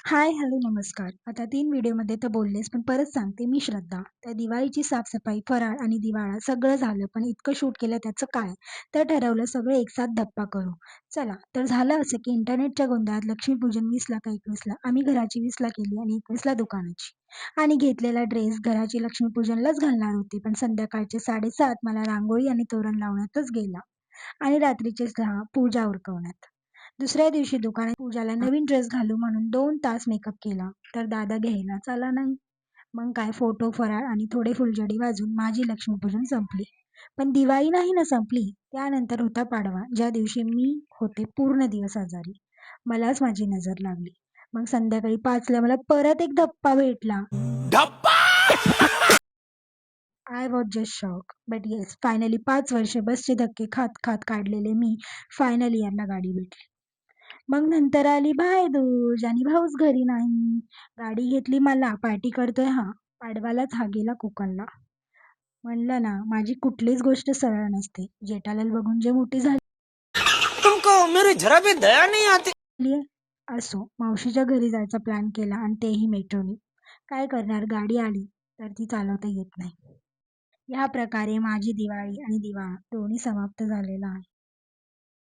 हाय, hello, नमस्कार. आता 3 व्हिडिओमध्ये तर बोललेच, पण परत सांगते मी श्रद्धा. तर दिवाळीची साफसफाई, फराळ आणि दिवाळा सगळं झालं, पण इतकं शूट केलं त्याचं काय? तर ठरवलं सगळे एकसाथ धप्पा करू. चला, तर झालं असं की इंटरनेटच्या गोंधळात लक्ष्मीपूजन 20ला का 21ला, आम्ही घराची 20ला केली आणि 21ला दुकानाची. आणि घेतलेला ड्रेस घराची लक्ष्मीपूजनलाच घालणार होते, पण संध्याकाळचे 7:30 मला रांगोळी आणि तोरण लावण्यातच गेला आणि रात्रीचे 6 पूजा उरकवण्यात. दुसऱ्या दिवशी दुकानात पूजाला नवीन ड्रेस घालू म्हणून 2 तास मेकअप केला, तर दादा घ्यायलाच आला नाही. मग काय फोटो, फराळ आणि थोडे फुलझडी वाजून माझी लक्ष्मीपूजन संपली. पण दिवाळी नाही ना संपली. त्यानंतर होता पाडवा, ज्या दिवशी मी होते पूर्ण दिवस आजारी. मलाच माझी नजर लागली. मग संध्याकाळी 5ला मला परत एक धप्पा भेटला. I was just shock. But yes, finally 5 वर्ष बसचे धक्के खात खात काढलेले मी फायनली यांना गाडी भेटली. मग नंतर आली भाईदूज आणि भाऊच घरी नाही. गाडी घेतली मला, पार्टी करतोय हा. पाडवालाच हा गेला कोकणला. म्हणलं ना, माझी कुठलीच गोष्ट सरळ नसते. जेठालाल बघून जे मोठी तुमको मेरी जरा भी दया नहीं आती. झाली असो, मावशीच्या घरी जायचा प्लॅन केला आणि तेही मेट्रोने. काय करणार, गाडी आली तर ती चालवता येत नाही. या प्रकारे माझी दिवाळी आणि दिवाळा दोन्ही समाप्त झालेला आहे.